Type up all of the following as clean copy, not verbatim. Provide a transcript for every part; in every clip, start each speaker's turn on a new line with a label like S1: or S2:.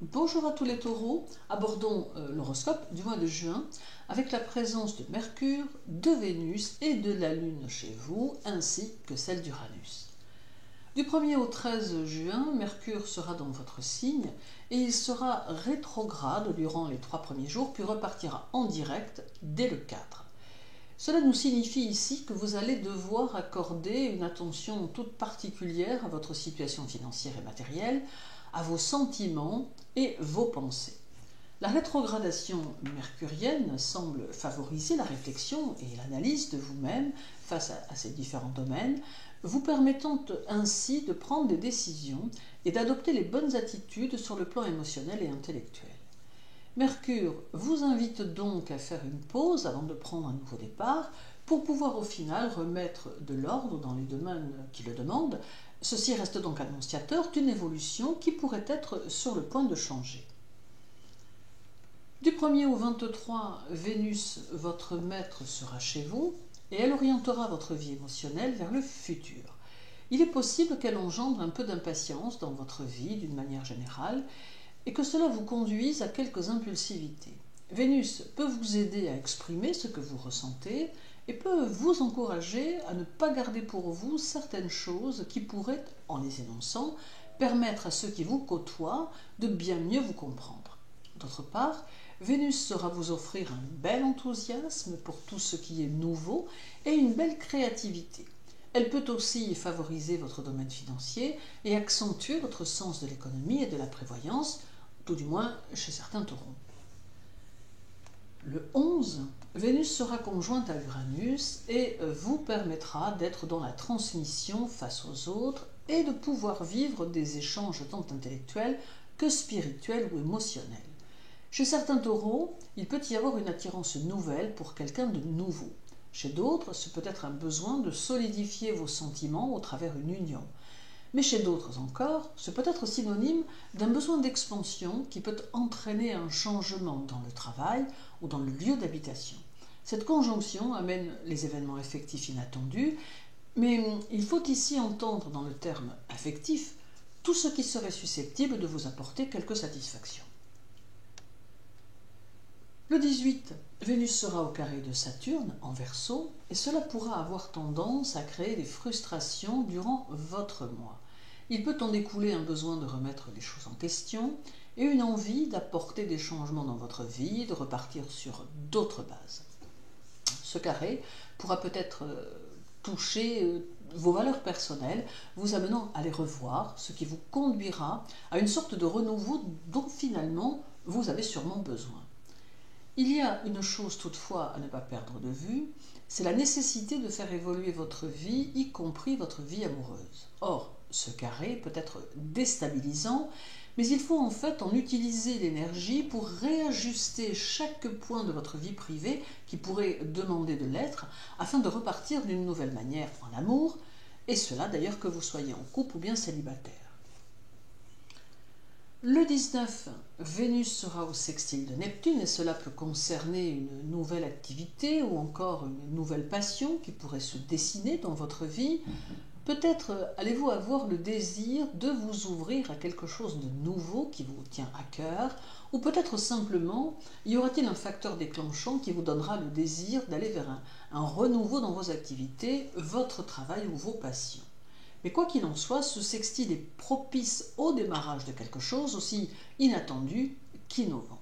S1: Bonjour à tous les taureaux, abordons l'horoscope du mois de juin avec la présence de Mercure, de Vénus et de la Lune chez vous, ainsi que celle d'Uranus. Du 1er au 13 juin, Mercure sera dans votre signe et il sera rétrograde durant les 3 premiers jours, puis repartira en direct dès le 4. Cela nous signifie ici que vous allez devoir accorder une attention toute particulière à votre situation financière et matérielle, à vos sentiments et vos pensées. La rétrogradation mercurienne semble favoriser la réflexion et l'analyse de vous-même face à ces différents domaines, vous permettant ainsi de prendre des décisions et d'adopter les bonnes attitudes sur le plan émotionnel et intellectuel. Mercure vous invite donc à faire une pause avant de prendre un nouveau départ pour pouvoir au final remettre de l'ordre dans les domaines qui le demandent. Ceci reste donc annonciateur d'une évolution qui pourrait être sur le point de changer. Du 1er au 23, Vénus, votre maître, sera chez vous et elle orientera votre vie émotionnelle vers le futur. Il est possible qu'elle engendre un peu d'impatience dans votre vie d'une manière générale et que cela vous conduise à quelques impulsivités. Vénus peut vous aider à exprimer ce que vous ressentez et peut vous encourager à ne pas garder pour vous certaines choses qui pourraient, en les énonçant, permettre à ceux qui vous côtoient de bien mieux vous comprendre. D'autre part, Vénus saura vous offrir un bel enthousiasme pour tout ce qui est nouveau et une belle créativité. Elle peut aussi favoriser votre domaine financier et accentuer votre sens de l'économie et de la prévoyance, tout du moins chez certains taureaux. Le 11, Vénus sera conjointe à Uranus et vous permettra d'être dans la transmission face aux autres et de pouvoir vivre des échanges tant intellectuels que spirituels ou émotionnels. Chez certains taureaux, il peut y avoir une attirance nouvelle pour quelqu'un de nouveau. Chez d'autres, ce peut être un besoin de solidifier vos sentiments au travers d'une union. Mais chez d'autres encore, ce peut être synonyme d'un besoin d'expansion qui peut entraîner un changement dans le travail ou dans le lieu d'habitation. Cette conjonction amène les événements affectifs inattendus, mais il faut ici entendre dans le terme affectif tout ce qui serait susceptible de vous apporter quelque satisfaction. Le 18, Vénus sera au carré de Saturne en Verseau et cela pourra avoir tendance à créer des frustrations durant votre mois. Il peut en découler un besoin de remettre les choses en question et une envie d'apporter des changements dans votre vie, de repartir sur d'autres bases. Ce carré pourra peut-être toucher vos valeurs personnelles, vous amenant à les revoir, ce qui vous conduira à une sorte de renouveau dont finalement vous avez sûrement besoin. Il y a une chose toutefois à ne pas perdre de vue, c'est la nécessité de faire évoluer votre vie, y compris votre vie amoureuse. Or, ce carré peut être déstabilisant, mais il faut en fait en utiliser l'énergie pour réajuster chaque point de votre vie privée qui pourrait demander de l'être, afin de repartir d'une nouvelle manière en amour, et cela d'ailleurs que vous soyez en couple ou bien célibataire. Le 19, Vénus sera au sextile de Neptune et cela peut concerner une nouvelle activité ou encore une nouvelle passion qui pourrait se dessiner dans votre vie. Peut-être allez-vous avoir le désir de vous ouvrir à quelque chose de nouveau qui vous tient à cœur, ou peut-être simplement y aura-t-il un facteur déclenchant qui vous donnera le désir d'aller vers un renouveau dans vos activités, votre travail ou vos passions. Mais quoi qu'il en soit, ce sextile est propice au démarrage de quelque chose aussi inattendu qu'innovant.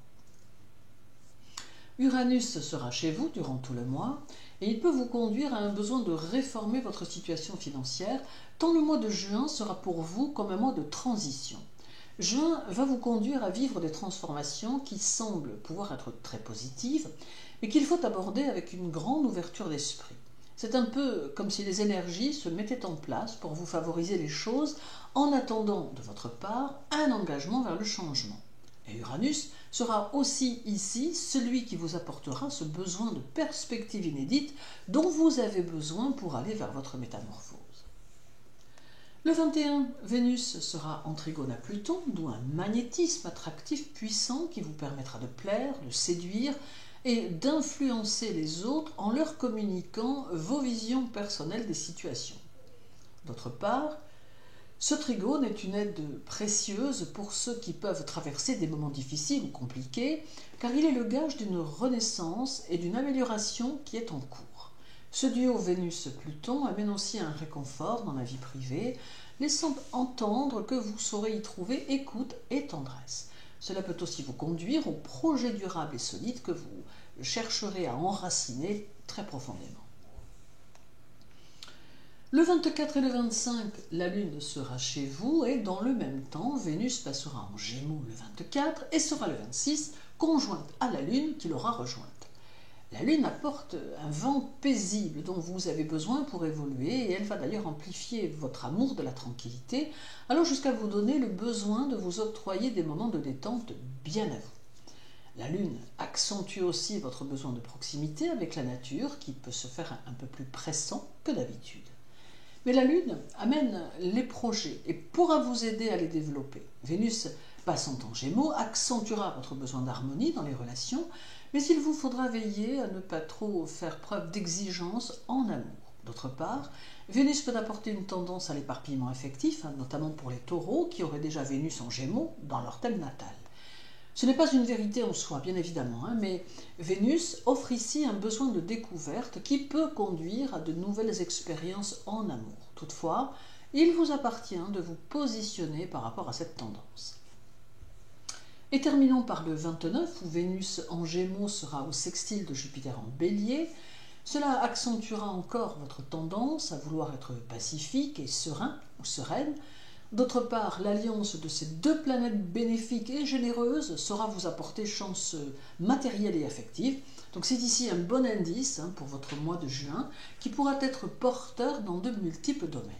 S1: Uranus sera chez vous durant tout le mois et il peut vous conduire à un besoin de réformer votre situation financière, tant le mois de juin sera pour vous comme un mois de transition. Juin va vous conduire à vivre des transformations qui semblent pouvoir être très positives, mais qu'il faut aborder avec une grande ouverture d'esprit. C'est un peu comme si les énergies se mettaient en place pour vous favoriser les choses en attendant de votre part un engagement vers le changement. Et Uranus sera aussi ici celui qui vous apportera ce besoin de perspective inédite dont vous avez besoin pour aller vers votre métamorphose. Le 21, Vénus sera en trigone à Pluton, d'où un magnétisme attractif puissant qui vous permettra de plaire, de séduire et d'influencer les autres en leur communiquant vos visions personnelles des situations. D'autre part, Ce trigone est une aide précieuse pour ceux qui peuvent traverser des moments difficiles ou compliqués, car il est le gage d'une renaissance et d'une amélioration qui est en cours. Ce duo Vénus-Pluton amène aussi un réconfort dans la vie privée, laissant entendre que vous saurez y trouver écoute et tendresse. Cela peut aussi vous conduire aux projets durables et solides que vous chercherez à enraciner très profondément. Le 24 et le 25, la Lune sera chez vous et dans le même temps, Vénus passera en Gémeaux le 24 et sera le 26 conjointe à la Lune qui l'aura rejointe. La Lune apporte un vent paisible dont vous avez besoin pour évoluer et elle va d'ailleurs amplifier votre amour de la tranquillité, allant jusqu'à vous donner le besoin de vous octroyer des moments de détente bien à vous. La Lune accentue aussi votre besoin de proximité avec la nature qui peut se faire un peu plus pressant que d'habitude. Mais la Lune amène les projets et pourra vous aider à les développer. Vénus, passant en Gémeaux, accentuera votre besoin d'harmonie dans les relations, mais il vous faudra veiller à ne pas trop faire preuve d'exigence en amour. D'autre part, Vénus peut apporter une tendance à l'éparpillement affectif, notamment pour les taureaux qui auraient déjà Vénus en Gémeaux dans leur thème natal. Ce n'est pas une vérité en soi, bien évidemment, mais Vénus offre ici un besoin de découverte qui peut conduire à de nouvelles expériences en amour. Toutefois, il vous appartient de vous positionner par rapport à cette tendance. Et terminons par le 29, où Vénus en Gémeaux sera au sextile de Jupiter en Bélier. Cela accentuera encore votre tendance à vouloir être pacifique et serein ou sereine. D'autre part, l'alliance de ces deux planètes bénéfiques et généreuses saura vous apporter chance matérielle et affective. Donc c'est ici un bon indice pour votre mois de juin qui pourra être porteur dans de multiples domaines.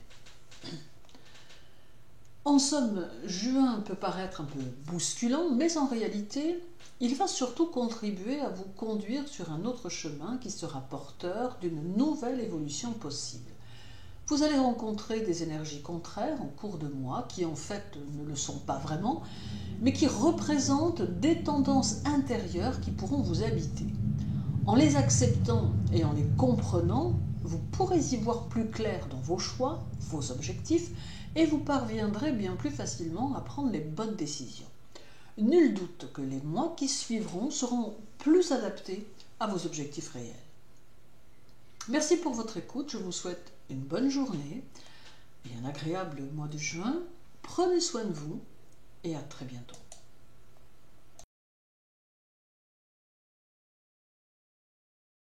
S1: En somme, juin peut paraître un peu bousculant, mais en réalité, il va surtout contribuer à vous conduire sur un autre chemin qui sera porteur d'une nouvelle évolution possible. Vous allez rencontrer des énergies contraires en cours de mois qui en fait ne le sont pas vraiment, mais qui représentent des tendances intérieures qui pourront vous habiter. En les acceptant et en les comprenant, vous pourrez y voir plus clair dans vos choix, vos objectifs, et vous parviendrez bien plus facilement à prendre les bonnes décisions. Nul doute que les mois qui suivront seront plus adaptés à vos objectifs réels. Merci pour votre écoute, je vous souhaite une bonne journée et un agréable mois de juin. Prenez soin de vous et à très bientôt.